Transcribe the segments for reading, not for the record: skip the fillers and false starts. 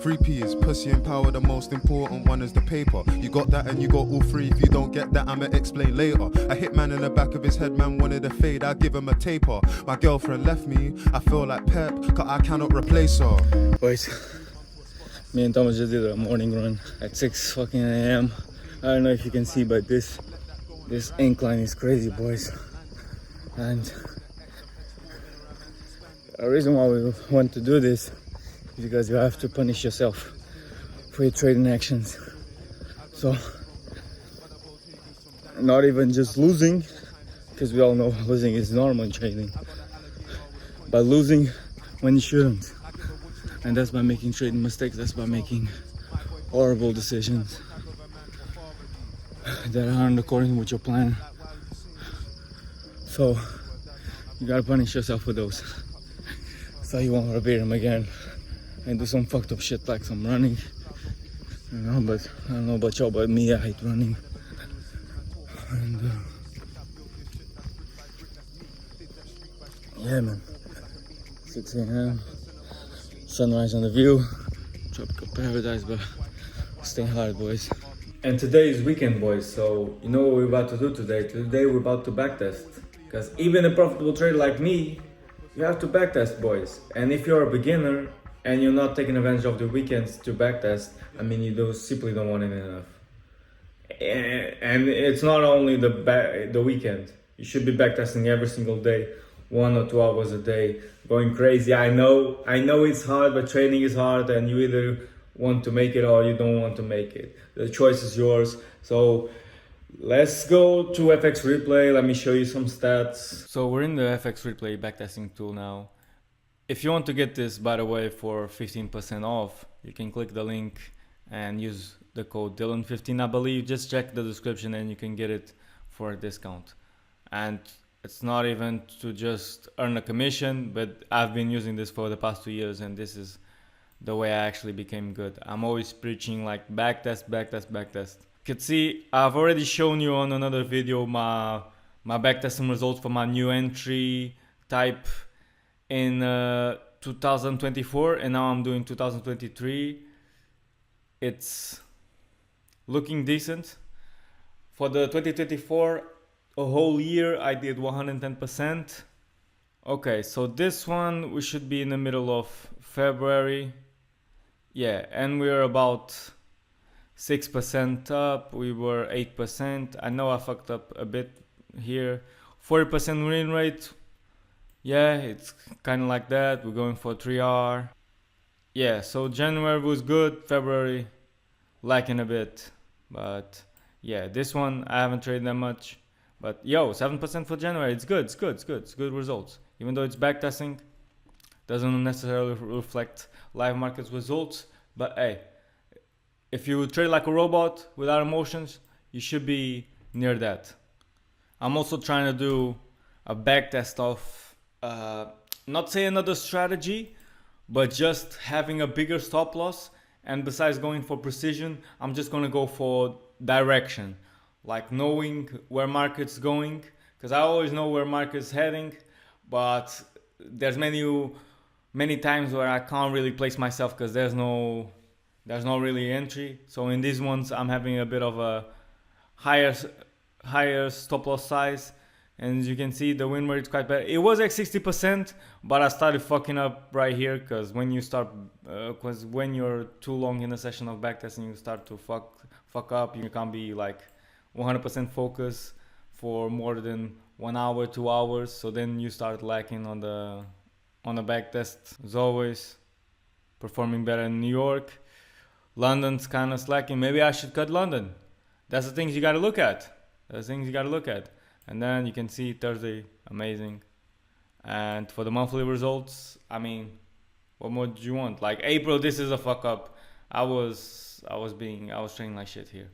Three P's, pussy and power, the most important one is the paper. You got that and you got all three. If you don't get that, I'ma explain later. I hit man in the back of his head, man wanted a fade, I give him a taper. My girlfriend left me, I feel like Pep, cause I cannot replace her. Boys, me and Thomas just did a morning run at 6 fucking a.m. I don't know if you can see, but this incline is crazy, boys. And the reason why we want to do this is because you have to punish yourself for your trading actions. So, not even just losing, because we all know losing is normal in trading, but losing when you shouldn't. And that's by making trading mistakes, that's by making horrible decisions that aren't according with your plan. So you gotta punish yourself for those, so you won't repeat them again and do some fucked up shit like some running. You know, but I don't know about y'all, but me, I hate running. And yeah, man, 6 a.m. sunrise on the view, tropical paradise, but stay hard, boys. And today is weekend, boys, so you know what we're about to do today? Today we're about to backtest, because even a profitable trader like me, you have to backtest, boys. And if you're a beginner and you're not taking advantage of the weekends to backtest, I mean, you simply don't want it enough. And it's not only the weekend. You should be backtesting every single day, 1 or 2 hours a day, going crazy. I know it's hard, but trading is hard, and you either want to make it or you don't want to make it. The choice is yours. So let's go to FX Replay. Let me show you some stats. So we're in the FX Replay backtesting tool now. If you want to get this, by the way, for 15% off, you can click the link and use the code Dylan15, I believe. Just check the description and you can get it for a discount. And it's not even to just earn a commission, but I've been using this for the past 2 years, and this is the way I actually became good. I'm always preaching like backtest, backtest, backtest. You can see I've already shown you on another video my backtesting results for my new entry type in 2024, and now I'm doing 2023. It's looking decent. For the 2024 a whole year I did 110%. Okay, so this one we should be in the middle of February. Yeah, and we're about 6% up. We were 8%. I know I fucked up a bit here. 40% win rate. Yeah, it's kind of like that. We're going for 3R. Yeah, so January was good. February lacking a bit. But yeah, this one I haven't traded that much. But yo, 7% for January. It's good. It's good results. Even though it's backtesting, doesn't necessarily reflect live markets results. But hey, if you trade like a robot without emotions, you should be near that. I'm also trying to do a backtest of, not say another strategy, but just having a bigger stop loss. And besides going for precision, I'm just gonna go for direction, like knowing where market's going, because I always know where market's heading, but there's many times where I can't really place myself because there's no really entry. So in these ones I'm having a bit of a higher stop loss size, and as you can see the win rate is quite bad. It was like 60%, but I started fucking up right here, because when you're too long in a session of backtesting, you start to fuck up. You can't be like 100% focused for more than 1 hour, 2 hours. So then you start lacking on the backtest. As always, performing better in New York. London's kind of slacking. Maybe I should cut London. That's the things you got to look at. And then you can see Thursday, amazing. And for the monthly results, I mean, what more do you want? Like April, this is a fuck up. I was trading like shit here.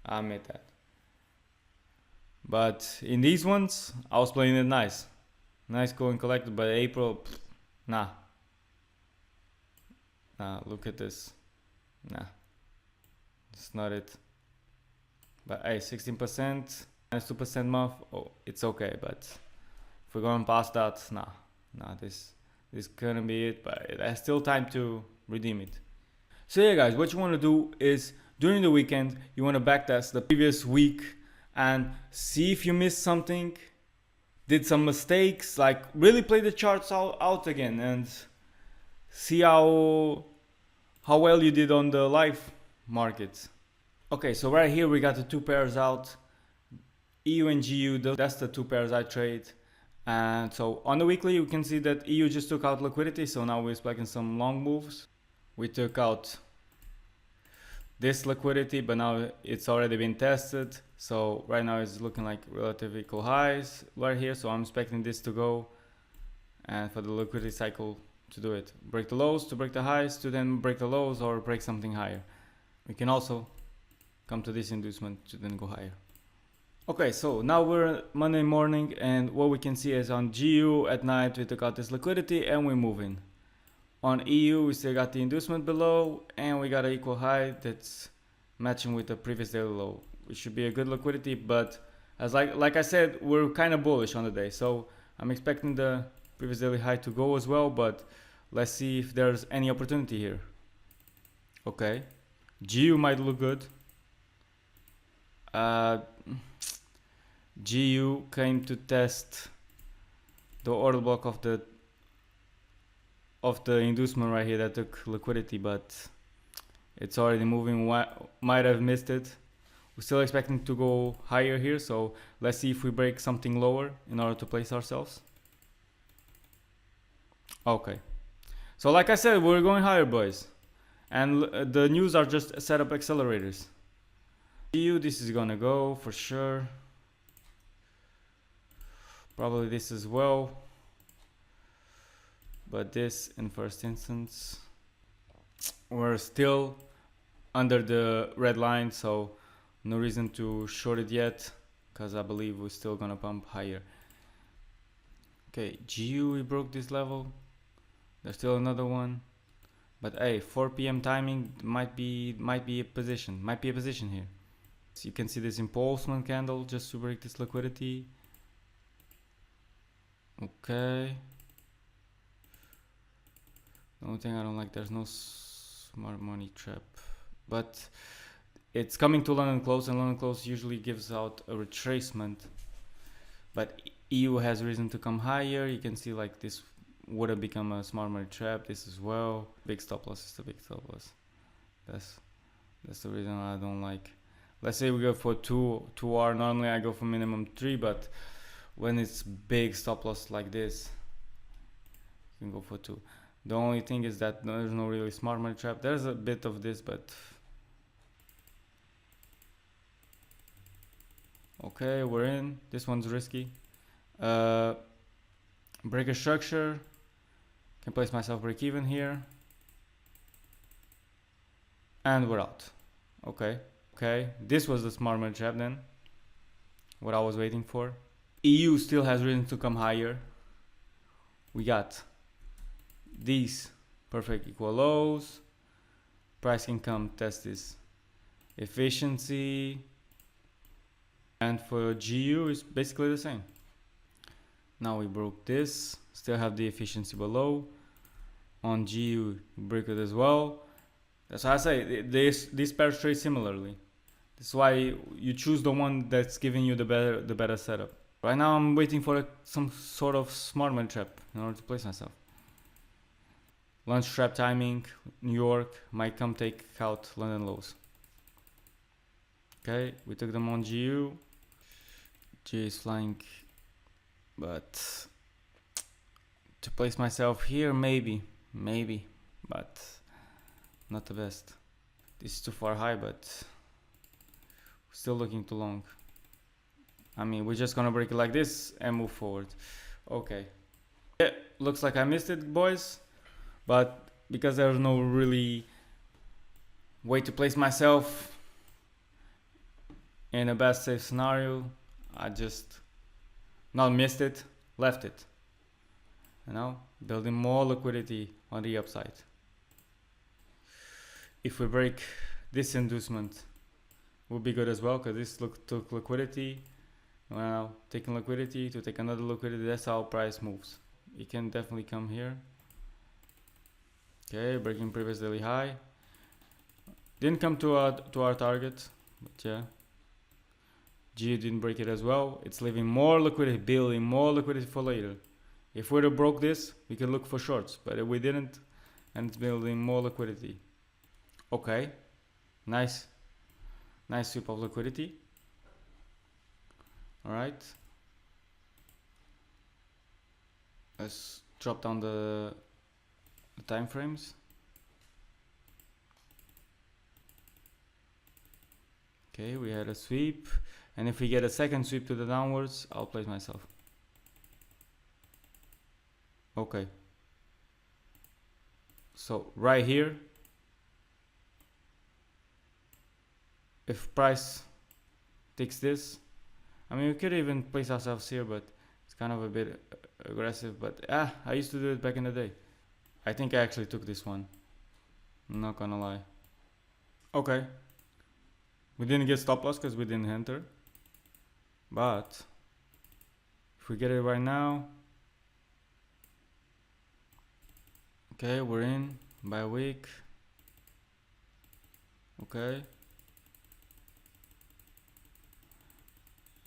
I admit that. But in these ones, I was playing it nice. Nice going collected, but April, nah. Look at this. Nah. It's not it. But hey, 16%, minus 2% month, oh, it's okay. But if we're going past that, nah, this couldn't be it. But there's still time to redeem it. So yeah guys, what you want to do is during the weekend you want to backtest the previous week and see if you missed something, did some mistakes, like really play the charts out again and see how well you did on the live markets. Okay, so right here we got the two pairs out, EU and GU, that's the two pairs I trade. And so on the weekly you can see that EU just took out liquidity, so now we're expecting some long moves. We took out this liquidity, but now it's already been tested, so right now it's looking like relative equal highs right here, so I'm expecting this to go and for the liquidity cycle to do it, break the lows to break the highs to then break the lows or break something higher. We can also come to this inducement to then go higher. Okay, so now we're Monday morning and what we can see is on GU at night we took out this liquidity and we're moving. On EU we still got the inducement below and we got an equal high that's matching with the previous daily low, which should be a good liquidity, but as like I said, we're kind of bullish on the day, so I'm expecting the previous daily high to go as well, but let's see if there's any opportunity here. Okay, GU might look good. GU came to test the order block of the inducement right here that took liquidity, but it's already moving. Might have missed it. We're still expecting to go higher here, so let's see if we break something lower in order to place ourselves. Okay, so like I said, we're going higher, boys, and the news are just setup accelerators. EU, this is gonna go for sure. Probably this as well, but this in first instance. We're still under the red line, so no reason to short it yet, because I believe we're still gonna pump higher. Okay, GU, we broke this level. There's still another one, but hey, 4 p.m. timing might be a position here. So you can see this impulsement candle just to break this liquidity. Okay. The only thing I don't like, there's no smart money trap, but it's coming to London close, and London close usually gives out a retracement, but EU has reason to come higher. You can see like this would have become a smart money trap, this as well. Big stop loss is the big stop loss. That's the reason I don't like. Let's say we go for 2R. Normally I go for minimum 3, but when it's big stop loss like this, you can go for 2. The only thing is that there's no really smart money trap. There's a bit of this, but okay, we're in. This one's risky. Break a structure. Can place myself break even here, and we're out. Okay, this was the smart money trap then, what I was waiting for. EU still has reason to come higher. We got these perfect equal lows. Price can come test this efficiency, and for GU it's basically the same. Now we broke this, still have the efficiency below. On GU we break it as well. That's why I say these pairs trade similarly. That's why you choose the one that's giving you the better setup. Right now I'm waiting for some sort of smart money trap in order to place myself. Lunch trap timing, New York might come take out London lows. Okay, we took them on GU. G is flying, but to place myself here, maybe, but not the best. This is too far high, but still looking too long. I mean, we're just gonna break it like this and move forward. Okay. Yeah, looks like I missed it, boys. But because there's no really way to place myself in a best safe scenario, I just not missed it, left it. You know, building more liquidity on the upside. If we break this inducement, will be good as well, because this took liquidity. Well, taking liquidity to take another liquidity, that's how price moves. It can definitely come here. Okay, breaking previous daily high. Didn't come to our target, but yeah. G didn't break it as well. It's leaving more liquidity, building more liquidity for later. If we'd have broke this, we could look for shorts, but we didn't, and it's building more liquidity. Okay, nice sweep of liquidity. All right, let's drop down the time frames. Okay, we had a sweep, and if we get a second sweep to the downwards, I'll place myself. Okay, so right here, if price takes this, I mean, we could even place ourselves here, but it's kind of a bit aggressive. But I used to do it back in the day. I think I actually took this one, I'm not gonna lie. Okay, we didn't get stop loss because we didn't enter, but if we get it right now, okay, we're in by a week. Okay,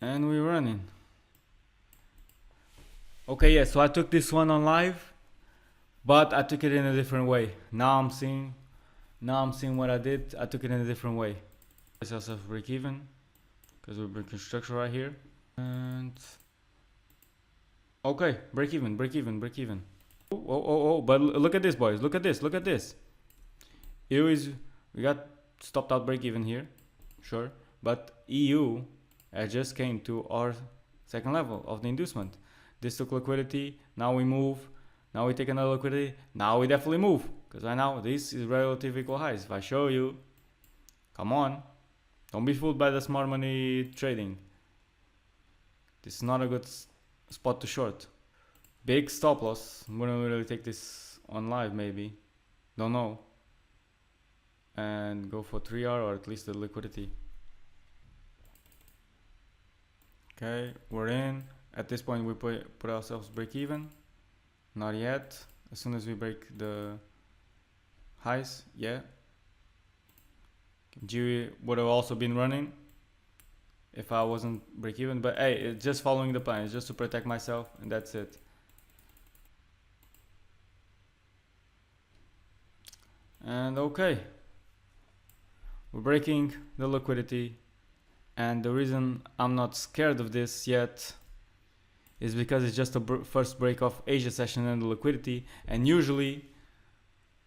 and we're running. Okay, yeah, so I took this one on live, but I took it in a different way. Now I'm seeing what I did. I took it in a different way. Place ourselves break even because we're breaking structure right here, and okay, break even. Oh, but look at this, boys, look at this. Here is, we got stopped out break even here, sure, but EU just came to our second level of the inducement. This took liquidity, now we move, now we take another liquidity, now we definitely move, because right now this is relative equal highs. If I show you, come on, don't be fooled by the smart money trading. This is not a good spot to short. Big stop loss. I'm gonna really take this on live, maybe, don't know, and go for 3R or at least the liquidity. Okay, we're in. At this point we put ourselves break even. Not yet. As soon as we break the highs, yeah. G would have also been running if I wasn't break even, but hey, it's just following the plan. It's just to protect myself, and that's it. And okay, we're breaking the liquidity, and the reason I'm not scared of this yet is because it's just a first break of Asia session and the liquidity, and usually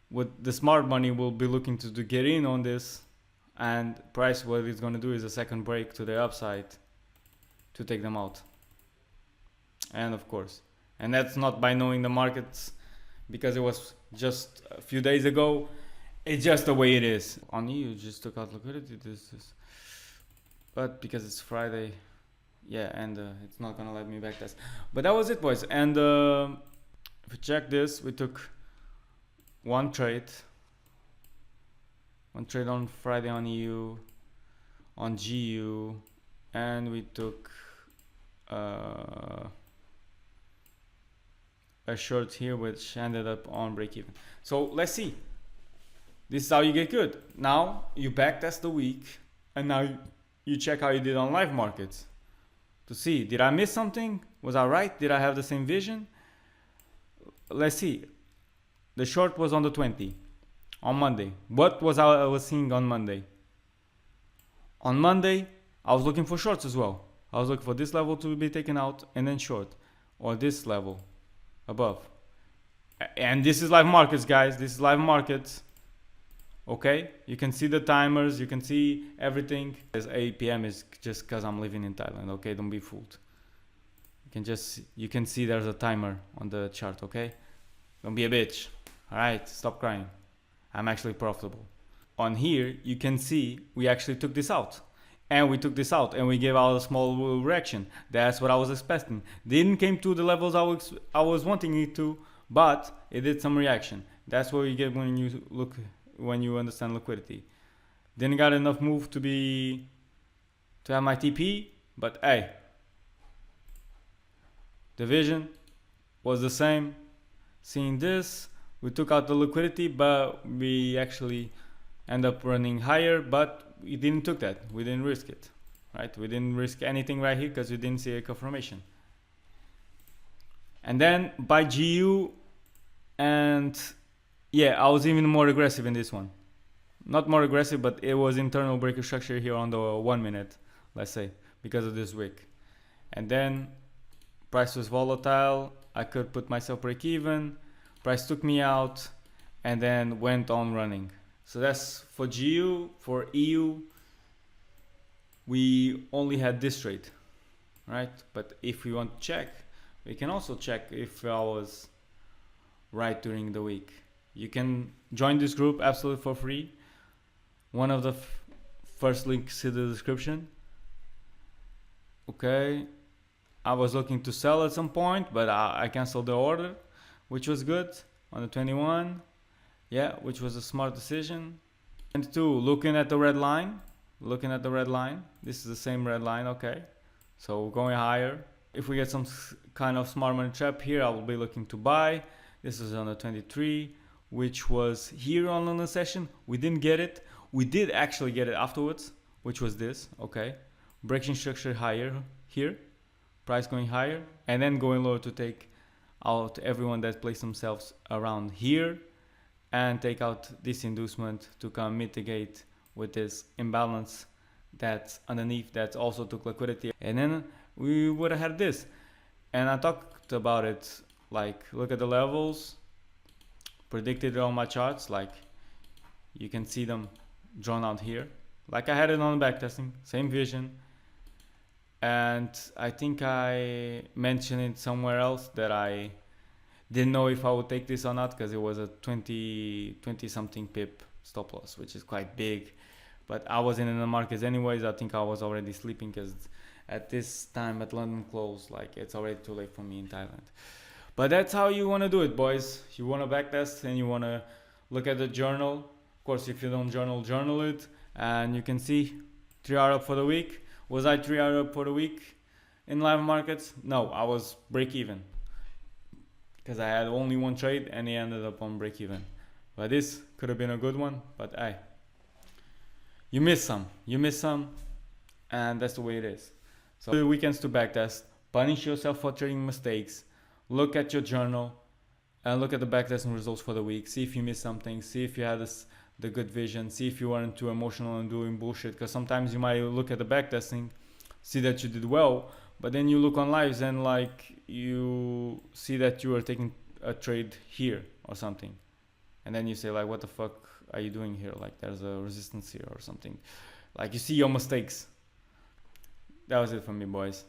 with the smart money will be looking to get in on this, and price, what it's going to do is a second break to the upside to take them out. And of course, and that's not by knowing the markets, because it was just a few days ago. It's just the way it is. On EU just took out liquidity, but because it's Friday, yeah, and it's not gonna let me back test. But that was it, boys. And if we check this, we took one trade on Friday on EU, on GU, and we took a short here, which ended up on break even. So let's see. This is how you get good. Now you backtest the week, and now you check how you did on live markets to see, did I miss something? Was I right? Did I have the same vision? Let's see. The short was on the 20 on Monday. What was I was seeing on Monday? On Monday, I was looking for shorts as well. I was looking for this level to be taken out and then short, or this level above. And this is live markets, guys. This is live markets. Okay, you can see the timers, you can see everything. As 8 p.m. is just because I'm living in Thailand. Okay, don't be fooled. You can see there's a timer on the chart. Okay, don't be a bitch. All right, stop crying. I'm actually profitable. On here, you can see we actually took this out, and we gave out a small reaction. That's what I was expecting. Didn't came to the levels I was wanting it to, but it did some reaction. That's what you get when you understand liquidity. Didn't got enough move to have my TP, but hey, the vision was the same. Seeing this, we took out the liquidity, but we actually end up running higher, but we didn't took that. We didn't risk it, right? We didn't risk anything right here because we didn't see a confirmation. And then by GU, and yeah, I was even more aggressive in this one. Not more aggressive, but it was internal breaker structure here on the 1 minute, let's say, because of this wick. And then price was volatile. I could put myself break even. Price took me out and then went on running. So that's for GU. For EU, we only had this trade, right? But if we want to check, we can also check if I was right during the week. You can join this group absolutely for free. One of the first links in the description. Okay, I was looking to sell at some point, but I canceled the order, which was good on the 21. Yeah, which was a smart decision. And 2, looking at the red line. This is the same red line, okay. So going higher. If we get some kind of smart money trap here, I will be looking to buy. This is on the 23, which was here on the session. We didn't get it. We did actually get it afterwards, which was this, okay. Breaking structure higher here, price going higher, and then going lower to take out everyone that placed themselves around here and take out this inducement to come mitigate with this imbalance that's underneath that also took liquidity. And then we would have had this. And I talked about it, like look at the levels, predicted it on my charts, like you can see them drawn out here. Like I had it on backtesting, same vision. And I think I mentioned it somewhere else that I didn't know if I would take this or not because it was a 20 something pip stop loss, which is quite big. But I wasn't in the markets anyways. I think I was already sleeping because at this time at London close, like it's already too late for me in Thailand. But that's how you want to do it, boys. You want to backtest and you want to look at the journal. Of course, if you don't journal it, and you can see 3 hour up for the week. Was I 3 hour up for the week in live markets? No, I was break even because I had only one trade and he ended up on break even. But this could have been a good one, but hey, you miss some, and that's the way it is. So the weekends to backtest, punish yourself for trading mistakes, look at your journal and look at the backtesting results for the week. See if you missed something, see if you had the good vision, see if you weren't too emotional and doing bullshit, because sometimes you might look at the backtesting, see that you did well, but then you look on lives and like you see that you are taking a trade here or something, and then you say like, what the fuck are you doing here? Like there's a resistance here or something. Like you see your mistakes. That was it from me, boys.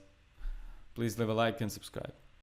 Please leave a like and subscribe.